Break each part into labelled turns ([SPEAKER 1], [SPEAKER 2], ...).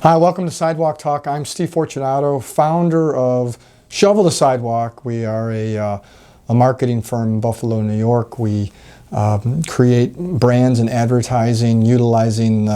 [SPEAKER 1] Hi, welcome to Sidewalk Talk. I'm Steve Fortunato, founder of Shovel the Sidewalk. We are a marketing firm in Buffalo, New York. We create brands and advertising utilizing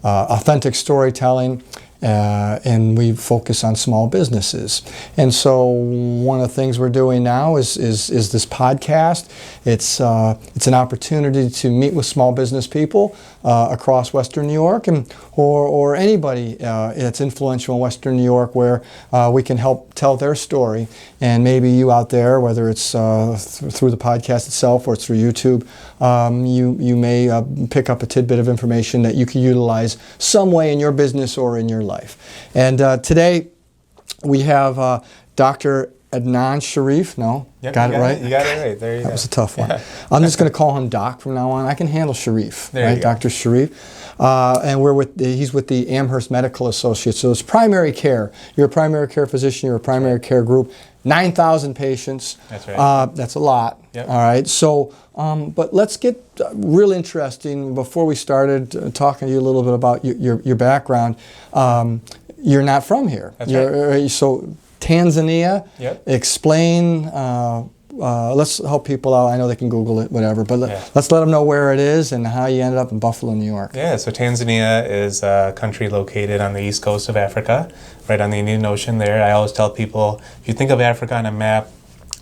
[SPEAKER 1] authentic storytelling, and we focus on small businesses. And so one of the things we're doing now is this podcast. It's an opportunity to meet with small business people across Western New York, and or anybody that's influential in Western New York, where we can help tell their story. And maybe you out there, whether it's through the podcast itself or through YouTube, you may pick up a tidbit of information that you can utilize some way in your business or in your life. And today we have Dr. Adnaan Sheriff. No?
[SPEAKER 2] Yep,
[SPEAKER 1] got it right?
[SPEAKER 2] You got it right. There you go.
[SPEAKER 1] That was a tough one. I'm just going to call him Doc from now on. I can handle Sheriff, right? Dr. Sheriff. And he's with the Amherst Medical Associates. So it's primary care. You're a primary care physician. You're a primary care group. 9,000 patients.
[SPEAKER 2] That's right.
[SPEAKER 1] That's a lot.
[SPEAKER 2] Yep.
[SPEAKER 1] All right. So, but let's get real interesting. Before we started talking to you a little bit about your background, you're not from here.
[SPEAKER 2] That's right.
[SPEAKER 1] So Tanzania.
[SPEAKER 2] Yep.
[SPEAKER 1] Explain. Let's help people out. I know they can Google it, whatever. But let's let them know where it is and how you ended up in Buffalo, New York.
[SPEAKER 2] Yeah. So Tanzania is a country located on the east coast of Africa, right on the Indian Ocean. There, I always tell people, if you think of Africa on a map,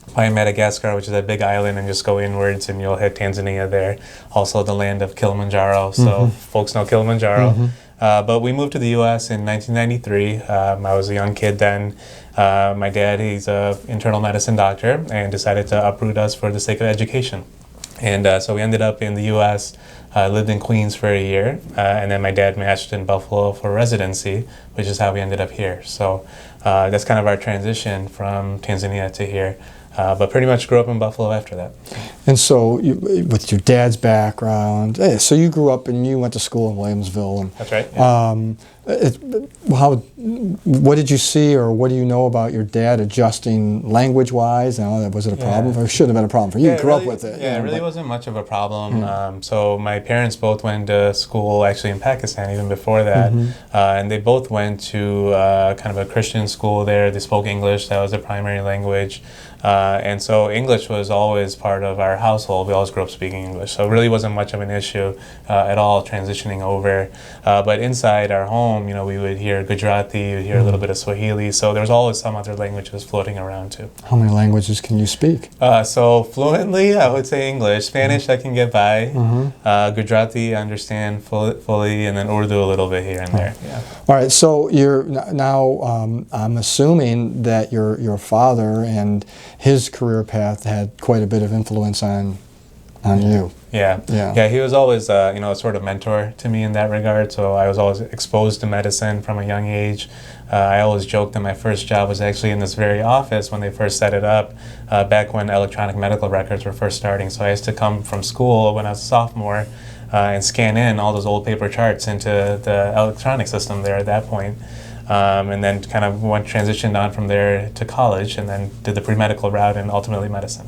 [SPEAKER 2] find Madagascar, which is a big island, and just go inwards, and you'll hit Tanzania there. Also, the land of Kilimanjaro. So folks know Kilimanjaro. But we moved to the U.S. in 1993. I was a young kid then. My dad, he's an internal medicine doctor, and decided to uproot us for the sake of education. And so we ended up in the U.S., lived in Queens for a year, and then my dad matched in Buffalo for residency, which is how we ended up here. So that's kind of our transition from Tanzania to here. But pretty much grew up in Buffalo after that.
[SPEAKER 1] And so, with your dad's background, so you grew up and you went to school in Williamsville. And,
[SPEAKER 2] that's right. Yeah.
[SPEAKER 1] What did you see, or what do you know about your dad adjusting language-wise? Was it a problem? Or it shouldn't have been a problem for you. You grew up with it.
[SPEAKER 2] Yeah, it really wasn't much of a problem. So my parents both went to school actually in Pakistan even before that, and they both went to kind of a Christian school there. They spoke English. That was their primary language. And so English was always part of our household. We always grew up speaking English. So it really wasn't much of an issue at all transitioning over. But inside our home, we would hear Gujarati, we'd hear a little bit of Swahili. So there was always some other languages floating around too.
[SPEAKER 1] How many languages can you speak?
[SPEAKER 2] So fluently, I would say English. Spanish, I can get by. Gujarati, I understand fully, and then Urdu a little bit here and there. Yeah.
[SPEAKER 1] All right. So you're now. I'm assuming that your father and his career path had quite a bit of influence on you.
[SPEAKER 2] Yeah. He was always, a sort of mentor to me in that regard. So I was always exposed to medicine from a young age. I always joked that my first job was actually in this very office when they first set it up, back when electronic medical records were first starting. So I used to come from school when I was a sophomore and scan in all those old paper charts into the electronic system there at that point. And then kind of transitioned on from there to college, and then did the pre-medical route and ultimately medicine.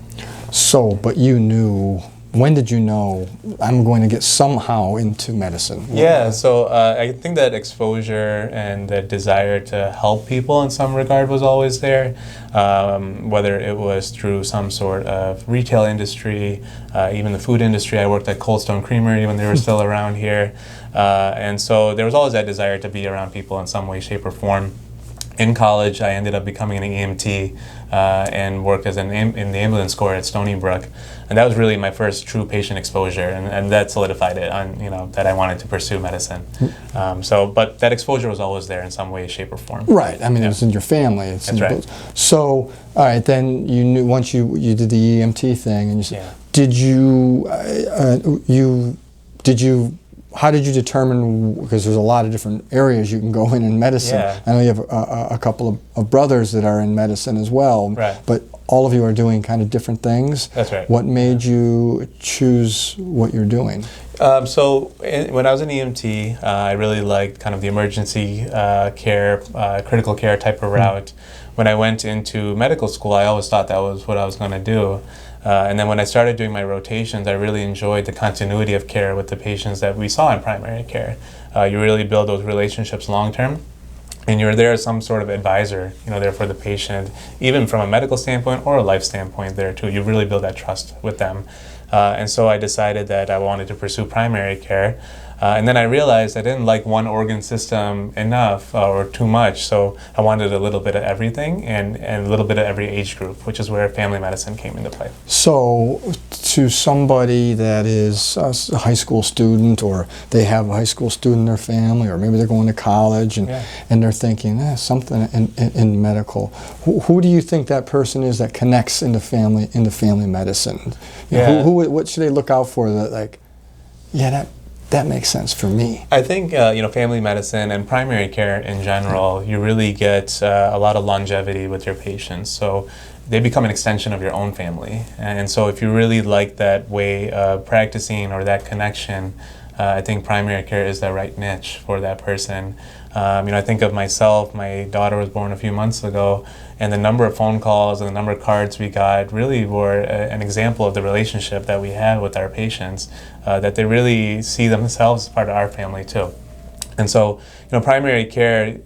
[SPEAKER 1] So, but you knew, when did you know I'm going to get somehow into medicine?
[SPEAKER 2] Yeah, so I think that exposure and the desire to help people in some regard was always there, whether it was through some sort of retail industry, even the food industry. I worked at Cold Stone Creamery when they were still around here. And so there was always that desire to be around people in some way, shape, or form. In college, I ended up becoming an EMT and worked as in the ambulance corps at Stony Brook. And that was really my first true patient exposure, and that solidified it on, that I wanted to pursue medicine. But that exposure was always there in some way, shape, or form.
[SPEAKER 1] Right. I mean, it was in your family.
[SPEAKER 2] That's right.
[SPEAKER 1] So, all right, then you knew once you did the EMT thing, and you said, how did you determine, because there's a lot of different areas you can go in medicine.
[SPEAKER 2] Yeah.
[SPEAKER 1] I know you have a couple of brothers that are in medicine as well.
[SPEAKER 2] Right.
[SPEAKER 1] But all of you are doing kind of different things.
[SPEAKER 2] That's right.
[SPEAKER 1] What made you choose what you're doing?
[SPEAKER 2] When I was an EMT, I really liked kind of the emergency care, critical care type of route. When I went into medical school, I always thought that was what I was going to do. And then when I started doing my rotations, I really enjoyed the continuity of care with the patients that we saw in primary care. You really build those relationships long term. And you're there as some sort of advisor, there for the patient, even from a medical standpoint or a life standpoint there too. You really build that trust with them. And so I decided that I wanted to pursue primary care. And then I realized I didn't like one organ system enough or too much, so I wanted a little bit of everything and a little bit of every age group, which is where family medicine came into play.
[SPEAKER 1] So to somebody that is a high school student, or they have a high school student in their family, or maybe they're going to college and they're thinking, something in medical, who do you think that person is that connects into family medicine? What should they look out for that, that makes sense for me?
[SPEAKER 2] I think family medicine and primary care in general, you really get a lot of longevity with your patients. So they become an extension of your own family. And so if you really like that way of practicing or that connection, I think primary care is the right niche for that person. I think of myself, my daughter was born a few months ago, and the number of phone calls and the number of cards we got really were an example of the relationship that we have with our patients, that they really see themselves as part of our family too. And so, primary care,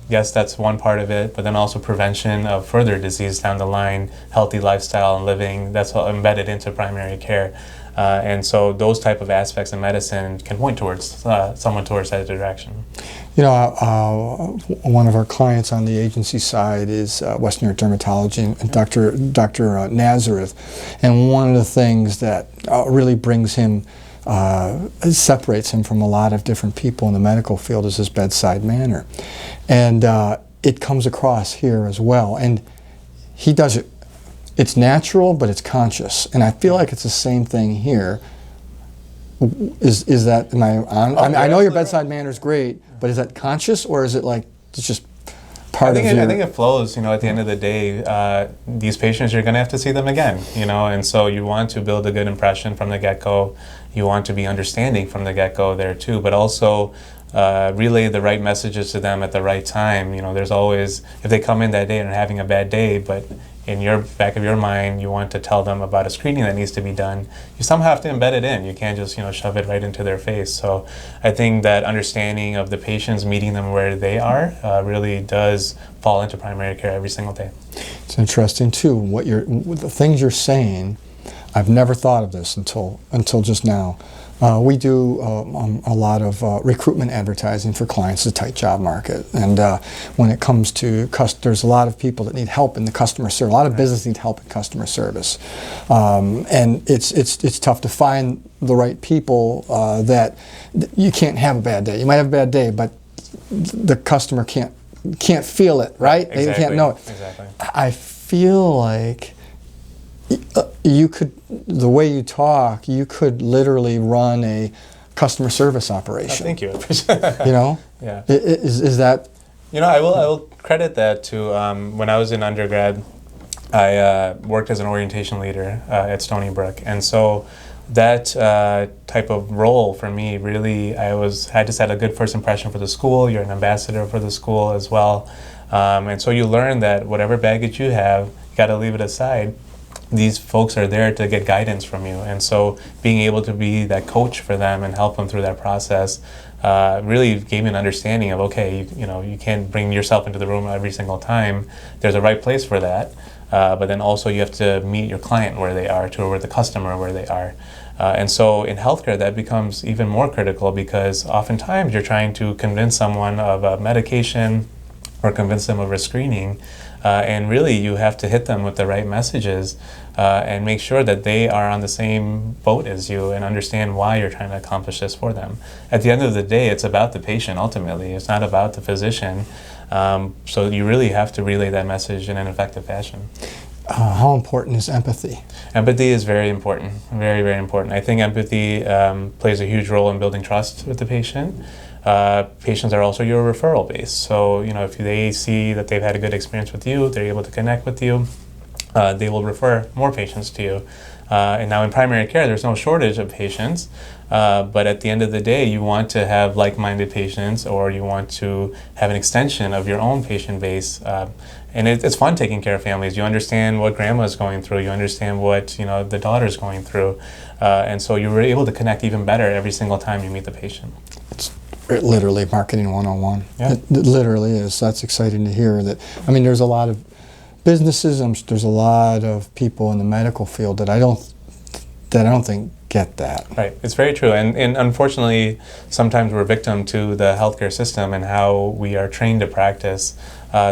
[SPEAKER 2] yes, that's one part of it, but then also prevention of further disease down the line, healthy lifestyle and living, that's all embedded into primary care. And so those type of aspects of medicine can point towards someone towards that direction.
[SPEAKER 1] One of our clients on the agency side is Western New York Dermatology and Dr. Nazareth, and one of the things that really brings him, separates him from a lot of different people in the medical field is his bedside manner, and it comes across here as well. And he does it. It's natural, but it's conscious, and I feel like it's the same thing here. Is that, am I on? I know your bedside manner is great, but is that conscious, or is it like it's just part of your...
[SPEAKER 2] I think it flows. At the end of the day, these patients, you're going to have to see them again. And so you want to build a good impression from the get-go. You want to be understanding from the get-go there too, but also relay the right messages to them at the right time. There's always, if they come in that day and are having a bad day, but in your back of your mind, you want to tell them about a screening that needs to be done, you somehow have to embed it in. You can't just, shove it right into their face. So I think that understanding of the patients, meeting them where they are, really does fall into primary care every single day.
[SPEAKER 1] It's interesting too, the things you're saying. I've never thought of this until just now. We do a lot of recruitment advertising for clients. It's a tight job market, and when it comes to there's a lot of people that need help in the customer service. A lot of business need help in customer service, and it's tough to find the right people. That you can't have a bad day. You might have a bad day, but the customer can't feel it, right?
[SPEAKER 2] Exactly.
[SPEAKER 1] They can't know it.
[SPEAKER 2] Exactly.
[SPEAKER 1] I feel like you could, the way you talk, you could literally run a customer service operation.
[SPEAKER 2] Thank you. Yeah.
[SPEAKER 1] Is that?
[SPEAKER 2] I will credit that to when I was in undergrad, I worked as an orientation leader at Stony Brook, and so that type of role for me really, I just had a good first impression for the school. You're an ambassador for the school as well, and so you learn that whatever baggage you have, you got to leave it aside. These folks are there to get guidance from you, and so being able to be that coach for them and help them through that process really gave me an understanding of, okay, you can't bring yourself into the room every single time. There's a right place for that, but then also you have to meet your client where they are, or the customer where they are. And so in healthcare, that becomes even more critical, because oftentimes you're trying to convince someone of a medication or convince them of a screening, and really you have to hit them with the right messages and make sure that they are on the same boat as you and understand why you're trying to accomplish this for them. At the end of the day, it's about the patient ultimately. It's not about the physician. So you really have to relay that message in an effective fashion.
[SPEAKER 1] How important is empathy?
[SPEAKER 2] Empathy is very important, very, very important. I think empathy plays a huge role in building trust with the patient. Patients are also your referral base. So, if they see that they've had a good experience with you, they're able to connect with you, they will refer more patients to you. And now in primary care, there's no shortage of patients. But at the end of the day, you want to have like-minded patients, or you want to have an extension of your own patient base. And it's fun taking care of families. You understand what grandma's going through. You understand what the daughter's going through. And so you're able to connect even better every single time you meet the patient.
[SPEAKER 1] It's literally marketing 101.
[SPEAKER 2] Yeah.
[SPEAKER 1] It literally is. That's exciting to hear. That, I mean, there's a lot of businesses, there's a lot of people in the medical field that I don't think get that.
[SPEAKER 2] Right, it's very true, and unfortunately, sometimes we're victim to the healthcare system and how we are trained to practice.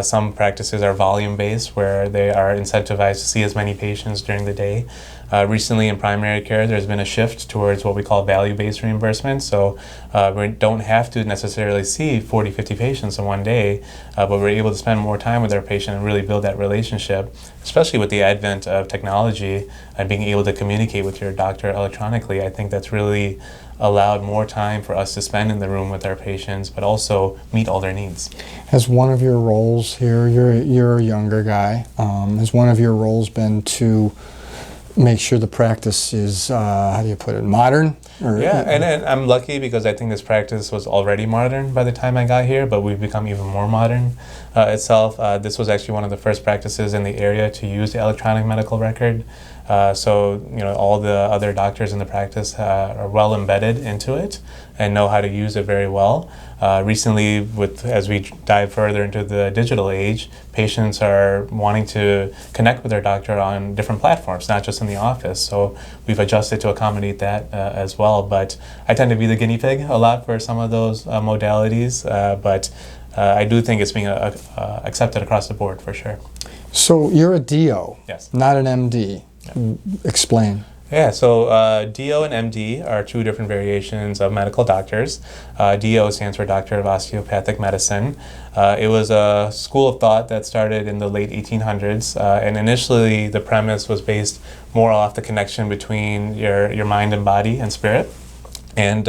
[SPEAKER 2] Some practices are volume-based, where they are incentivized to see as many patients during the day. Recently in primary care, there's been a shift towards what we call value-based reimbursement. So we don't have to necessarily see 40, 50 patients in one day, but we're able to spend more time with our patient and really build that relationship, especially with the advent of technology and being able to communicate with your doctor electronically. I think that's really allowed more time for us to spend in the room with our patients, but also meet all their needs.
[SPEAKER 1] Has one of your roles here, you're a younger guy, has one of your roles been to make sure the practice is, how do you put it, modern?
[SPEAKER 2] Yeah, and I'm lucky because I think this practice was already modern by the time I got here, but we've become even more modern itself. This was actually one of the first practices in the area to use the electronic medical record. So all the other doctors in the practice are well embedded into it and know how to use it very well. Recently, as we dive further into the digital age, patients are wanting to connect with their doctor on different platforms, not just in the office. So we've adjusted to accommodate that as well. But I tend to be the guinea pig a lot for some of those modalities. But I do think it's being accepted across the board for sure.
[SPEAKER 1] So you're a DO,
[SPEAKER 2] yes,
[SPEAKER 1] not an MD. Yeah. Explain.
[SPEAKER 2] Yeah, so DO and MD are two different variations of medical doctors. DO stands for Doctor of Osteopathic Medicine. It was a school of thought that started in the late 1800s, and initially the premise was based more off the connection between your mind and body and spirit. And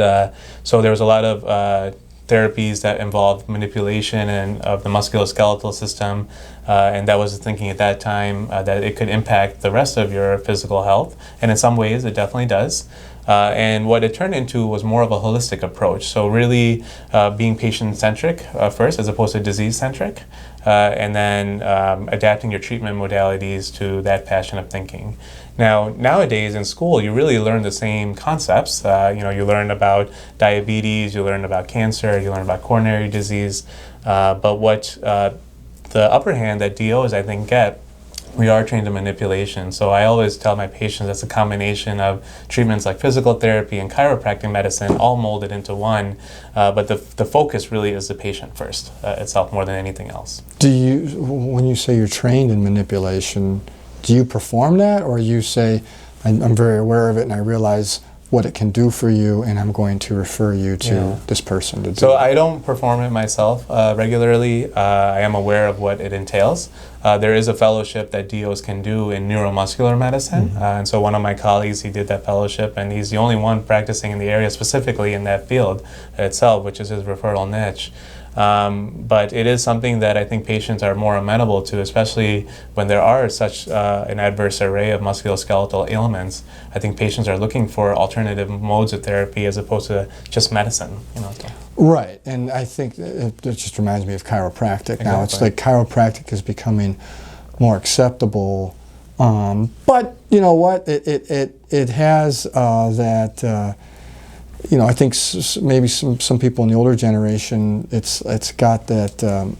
[SPEAKER 2] so there was a lot of therapies that involved manipulation of the musculoskeletal system, and that was the thinking at that time that it could impact the rest of your physical health, and in some ways it definitely does. And what it turned into was more of a holistic approach, so really being patient-centric first as opposed to disease-centric, and then adapting your treatment modalities to that passion of thinking. Now, nowadays in school, you really learn the same concepts. You learn about diabetes, you learn about cancer, you learn about coronary disease. But what the upper hand that DOs, I think, get, we are trained in manipulation. So I always tell my patients it's a combination of treatments like physical therapy and chiropractic medicine, all molded into one. But the focus really is the patient first itself more than anything else.
[SPEAKER 1] When you say you're trained in manipulation, do you perform that, or you say, I'm very aware of it and I realize what it can do for you and I'm going to refer you to this person to do
[SPEAKER 2] So
[SPEAKER 1] it?
[SPEAKER 2] I don't perform it myself regularly. I am aware of what it entails. There is a fellowship that DOs can do in neuromuscular medicine. Mm-hmm. And so one of my colleagues, he did that fellowship, and he's the only one practicing in the area specifically in that field itself, which is his referral niche. But it is something that I think patients are more amenable to, especially when there are such an adverse array of musculoskeletal ailments. I think patients are looking for alternative modes of therapy as opposed to just medicine.
[SPEAKER 1] Right, and I think it just reminds me of chiropractic. Exactly. Now it's like chiropractic is becoming more acceptable, but you know what? It has that. I think maybe some people in the older generation, it's got that.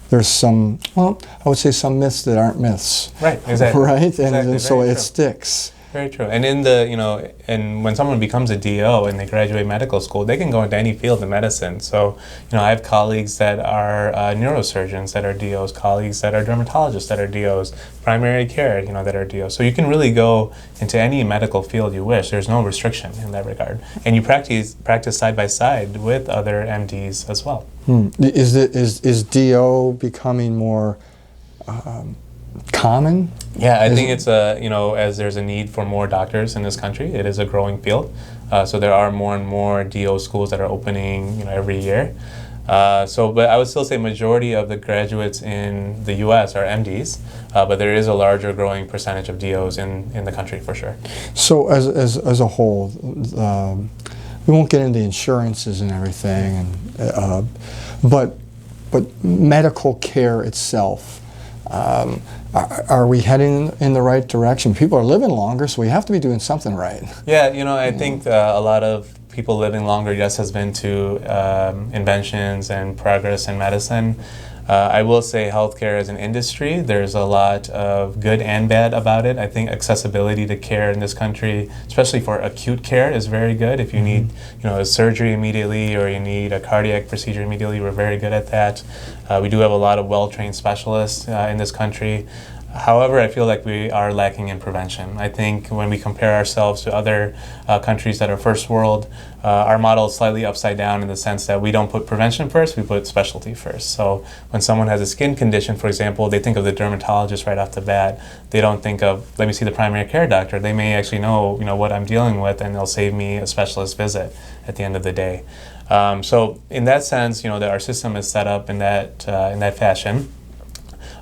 [SPEAKER 1] There's some, I would say some myths that aren't myths.
[SPEAKER 2] Right, exactly.
[SPEAKER 1] Right,
[SPEAKER 2] exactly.
[SPEAKER 1] and so it sticks.
[SPEAKER 2] Very true. And and when someone becomes a DO and they graduate medical school, they can go into any field of medicine. So, I have colleagues that are neurosurgeons that are DOs, colleagues that are dermatologists that are DOs, primary care, that are DOs. So you can really go into any medical field you wish. There's no restriction in that regard. And you practice side by side with other MDs as well.
[SPEAKER 1] Is DO becoming more common?
[SPEAKER 2] Yeah, I think it's as there's a need for more doctors in this country, it is a growing field. So there are more and more DO schools that are opening, every year. But I would still say majority of the graduates in the U.S. are MDs, but there is a larger growing percentage of DOs in the country for sure.
[SPEAKER 1] So as a whole, we won't get into the insurances and everything, and but medical care itself. Are we heading in the right direction? People are living longer, so we have to be doing something right.
[SPEAKER 2] Yeah, I think a lot of people living longer, yes, has been to inventions and progress in medicine. I will say healthcare as an industry, there's a lot of good and bad about it. I think accessibility to care in this country, especially for acute care, is very good. If you need a surgery immediately or you need a cardiac procedure immediately, we're very good at that. We do have a lot of well-trained specialists in this country. However, I feel like we are lacking in prevention. I think when we compare ourselves to other countries that are first world, our model is slightly upside down in the sense that we don't put prevention first, we put specialty first. So when someone has a skin condition, for example, they think of the dermatologist right off the bat. They don't think of, let me see the primary care doctor. They may actually know, what I'm dealing with, and they'll save me a specialist visit at the end of the day. So in that sense, that our system is set up in that fashion.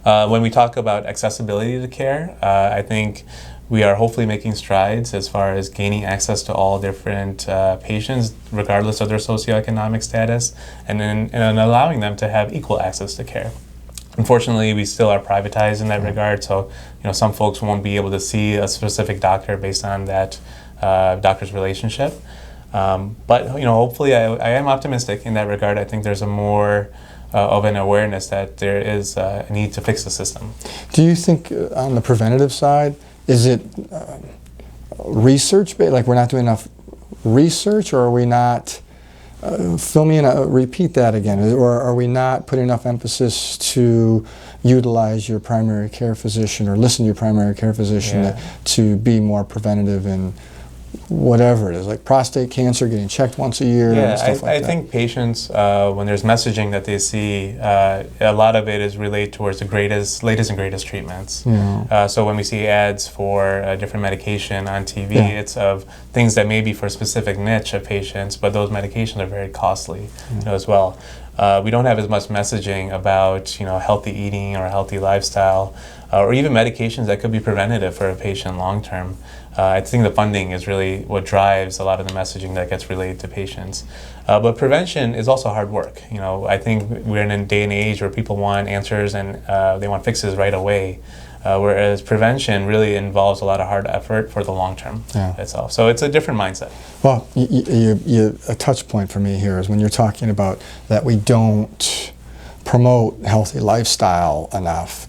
[SPEAKER 2] When we talk about accessibility to care, I think we are hopefully making strides as far as gaining access to all different patients, regardless of their socioeconomic status, and allowing them to have equal access to care. Unfortunately, we still are privatized in that regard, so some folks won't be able to see a specific doctor based on that doctor's relationship. But hopefully, I am optimistic in that regard. I think there's a more of an awareness that there is a need to fix the system.
[SPEAKER 1] Do you think on the preventative side, is it research-based, like we're not doing enough research, or are we not, repeat that again, or are we not putting enough emphasis to utilize your primary care physician or listen to your primary care physician to be more preventative in whatever it is, like prostate cancer, getting checked once a year, and stuff like that?
[SPEAKER 2] I think patients, when there's messaging that they see, a lot of it is related towards the latest and greatest treatments. So when we see ads for different medication on TV, it's of things that may be for a specific niche of patients, but those medications are very costly as well. We don't have as much messaging about healthy eating or healthy lifestyle, or even medications that could be preventative for a patient long term. I think the funding is really what drives a lot of the messaging that gets related to patients. But prevention is also hard work. I think we're in a day and age where people want answers and they want fixes right away. Whereas prevention really involves a lot of hard effort for the long term itself. So it's a different mindset.
[SPEAKER 1] Well, a touch point for me here is when you're talking about that we don't promote healthy lifestyle enough.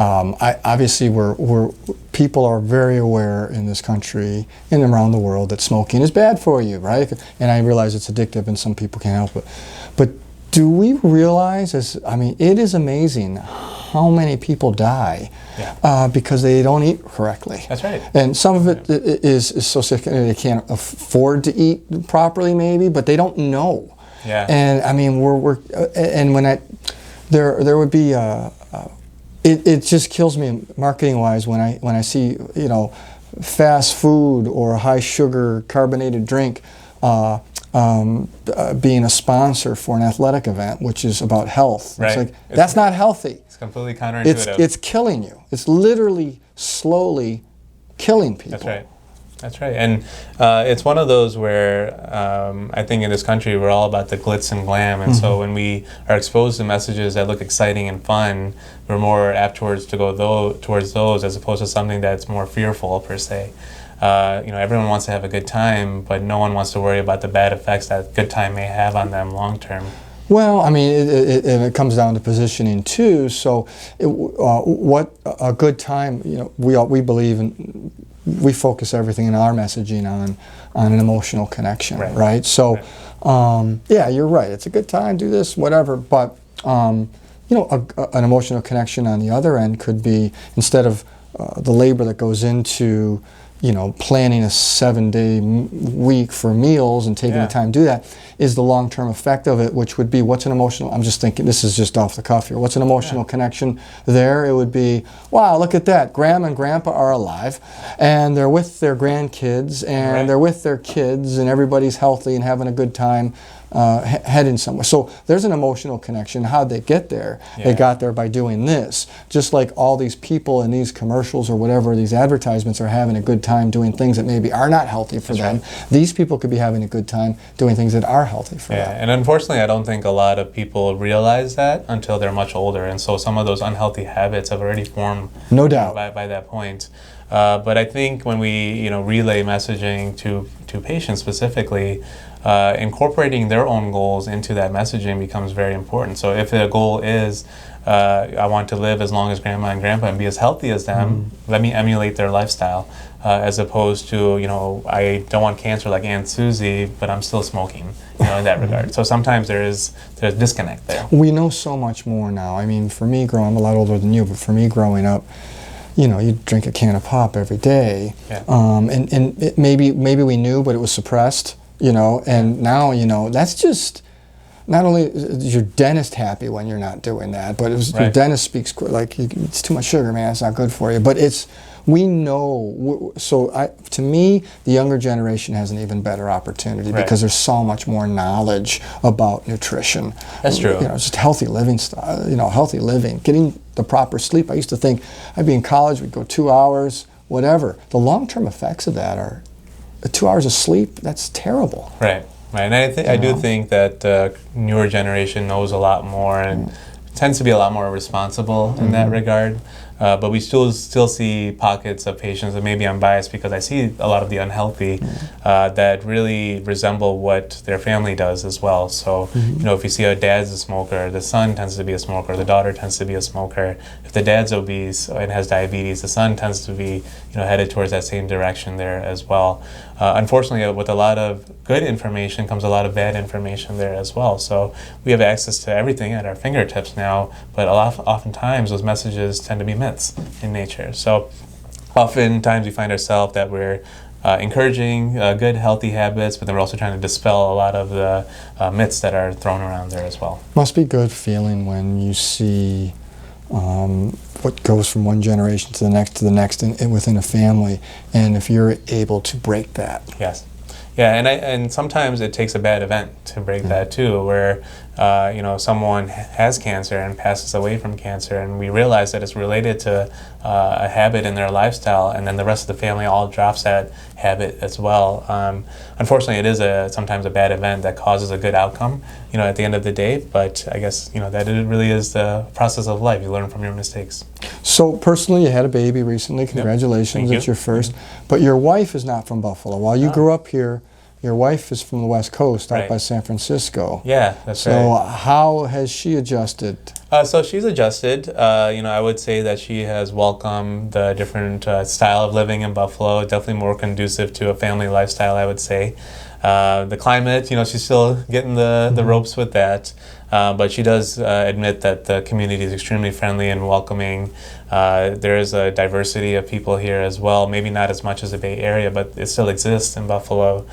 [SPEAKER 1] Obviously, people are very aware in this country and around the world that smoking is bad for you, right? And I realize it's addictive and some people can't help it. But do we realize, it is amazing how many people die because they don't eat correctly.
[SPEAKER 2] That's right.
[SPEAKER 1] And some of it is so sick they can't afford to eat properly maybe, but they don't know.
[SPEAKER 2] Yeah.
[SPEAKER 1] And and when there would be it just kills me marketing-wise when I see fast food or high sugar carbonated drink being a sponsor for an athletic event, which is about health.
[SPEAKER 2] Right.
[SPEAKER 1] It's like that's not healthy.
[SPEAKER 2] It's completely counterintuitive.
[SPEAKER 1] It's killing you. It's literally slowly killing people.
[SPEAKER 2] That's right. That's right. And it's one of those where I think in this country we're all about the glitz and glam. And so when we are exposed to messages that look exciting and fun, we're more apt towards those as opposed to something that's more fearful per se. Everyone wants to have a good time, but no one wants to worry about the bad effects that good time may have on them long term.
[SPEAKER 1] Well, it comes down to positioning too. So, what a good time? We believe in. We focus everything in our messaging on an emotional connection, right? So, you're right. It's a good time. Do this, whatever. But an emotional connection on the other end could be, instead of the labor that goes into planning a 7-day week for meals and taking the time to do that, is the long-term effect of it, which would be, what's an emotional, I'm just thinking, this is just off the cuff here, what's an emotional connection there? It would be, wow, look at that, Grandma and Grandpa are alive, and they're with their grandkids, and they're with their kids, and everybody's healthy and having a good time heading somewhere. So there's an emotional connection. How'd they get there? They got there by doing this. Just like all these people in these commercials or whatever, these advertisements are having a good time doing things that maybe are not healthy for them. These people could be having a good time doing things that are healthy for them.
[SPEAKER 2] And unfortunately, I don't think a lot of people realize that until they're much older. And so some of those unhealthy habits have already formed,
[SPEAKER 1] no doubt,
[SPEAKER 2] by that point. But I think when we relay messaging to patients specifically, incorporating their own goals into that messaging becomes very important. So if the goal is, I want to live as long as Grandma and Grandpa and be as healthy as them, let me emulate their lifestyle, as opposed to, I don't want cancer like Aunt Susie, but I'm still smoking, in that regard. So sometimes there's a disconnect there.
[SPEAKER 1] We know so much more now. I mean, for me, I'm a lot older than you, but for me growing up, you drink a can of pop every day, and maybe we knew, but it was suppressed. And now, that's just, not only is your dentist happy when you're not doing that, but your dentist speaks like, it's too much sugar, man, it's not good for you. But we know, so to me, the younger generation has an even better opportunity because there's so much more knowledge about nutrition.
[SPEAKER 2] That's true.
[SPEAKER 1] Just healthy living style, healthy living, getting the proper sleep. I used to think, I'd be in college, we'd go 2 hours, whatever. The long-term effects of that are 2 hours of sleep. That's terrible.
[SPEAKER 2] Right. And I do think that newer generation knows a lot more and tends to be a lot more responsible in that regard. But we still see pockets of patients, and maybe I'm biased because I see a lot of the unhealthy that really resemble what their family does as well. So, if you see a dad's a smoker, the son tends to be a smoker, the daughter tends to be a smoker. If the dad's obese and has diabetes, the son tends to be headed towards that same direction there as well. Unfortunately, with a lot of good information comes a lot of bad information there as well. So we have access to everything at our fingertips now, but oftentimes those messages tend to be myths in nature. So oftentimes we find ourselves that we're encouraging good, healthy habits, but then we're also trying to dispel a lot of the myths that are thrown around there as well.
[SPEAKER 1] Must be good feeling when you see what goes from one generation to the next and within a family, and if you're able to break that.
[SPEAKER 2] Yes. Yeah, and sometimes it takes a bad event to break that too, where someone has cancer and passes away from cancer, and we realize that it's related to a habit in their lifestyle, and then the rest of the family all drops that habit as well. Unfortunately, it is sometimes a bad event that causes a good outcome, at the end of the day. But I guess that it really is the process of life. You learn from your mistakes.
[SPEAKER 1] So personally, you had a baby recently. Congratulations, it's your first. But your wife is not from Buffalo. While you grew up here, your wife is from the West Coast, out by San Francisco.
[SPEAKER 2] Yeah, that's right.
[SPEAKER 1] So how has she adjusted?
[SPEAKER 2] So she's adjusted. I would say that she has welcomed the different style of living in Buffalo. Definitely more conducive to a family lifestyle, I would say. The climate, she's still getting the ropes with that. But she does admit that the community is extremely friendly and welcoming. There is a diversity of people here as well. Maybe not as much as the Bay Area, but it still exists in Buffalo.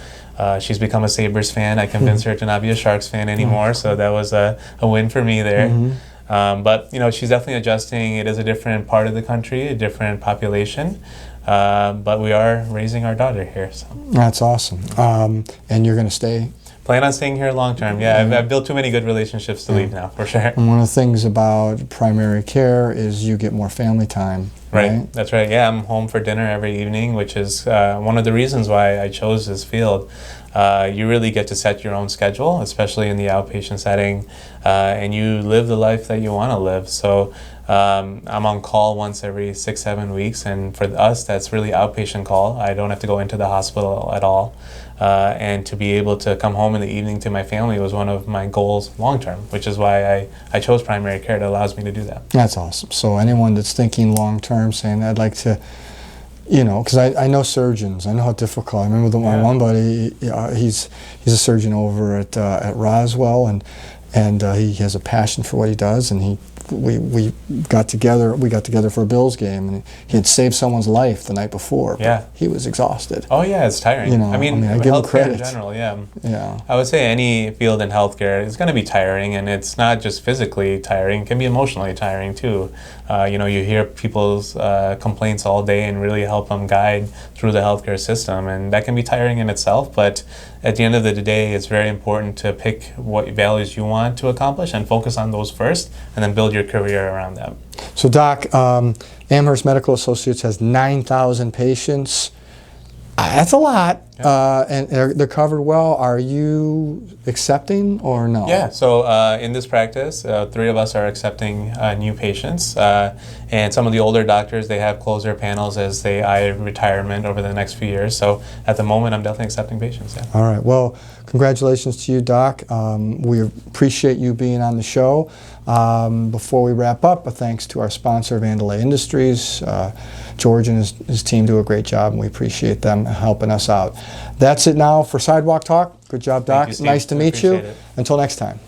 [SPEAKER 2] She's become a Sabres fan. I convinced her to not be a Sharks fan anymore, so that was a win for me there. But she's definitely adjusting. It is a different part of the country, a different population. But we are raising our daughter here. So.
[SPEAKER 1] That's awesome. And you're going to stay?
[SPEAKER 2] Plan on staying here long term. Yeah, I've built too many good relationships to leave now, for sure.
[SPEAKER 1] And one of the things about primary care is you get more family time. Right?
[SPEAKER 2] That's right. Yeah, I'm home for dinner every evening, which is one of the reasons why I chose this field. You really get to set your own schedule, especially in the outpatient setting, and you live the life that you want to live. So I'm on call once every 6-7 weeks, and for us, that's really outpatient call. I don't have to go into the hospital at all. And to be able to come home in the evening to my family was one of my goals long term, which is why I chose primary care. It allows me to do that.
[SPEAKER 1] That's awesome. So anyone that's thinking long term, saying I'd like to, because I know surgeons. I know how difficult. I remember my one buddy. He's a surgeon over at Roswell, and and he has a passion for what he does, and we got together for a Bills game, and he had saved someone's life the night before. But
[SPEAKER 2] Yeah.
[SPEAKER 1] he was exhausted.
[SPEAKER 2] Oh yeah, it's tiring.
[SPEAKER 1] You know,
[SPEAKER 2] I mean
[SPEAKER 1] I give him
[SPEAKER 2] healthcare
[SPEAKER 1] credit.
[SPEAKER 2] in general, yeah.
[SPEAKER 1] Yeah.
[SPEAKER 2] I would say any field in healthcare is going to be tiring, and it's not just physically tiring; it can be emotionally tiring too. You know, you hear people's complaints all day, and really help them guide through the healthcare system, and that can be tiring in itself. But at the end of the day, it's very important to pick what values you want to accomplish and focus on those first, and then build your career around them.
[SPEAKER 1] So, Doc, Amherst Medical Associates has 9,000 patients. That's a lot, and they're covered well. Are you accepting or no?
[SPEAKER 2] Yeah, so in this practice, 3 of us are accepting new patients, and some of the older doctors, they have closed their panels as they eye retirement over the next few years. So at the moment, I'm definitely accepting patients. Yeah.
[SPEAKER 1] All right. Well, congratulations to you, Doc. We appreciate you being on the show. Before we wrap up, a thanks to our sponsor, Vandalay Industries. George and his team do a great job, and we appreciate them helping us out. That's it now for Sidewalk Talk. Good job, Doc.
[SPEAKER 2] Thank you, Steve.
[SPEAKER 1] Nice to meet you.
[SPEAKER 2] Appreciate it.
[SPEAKER 1] Until next time.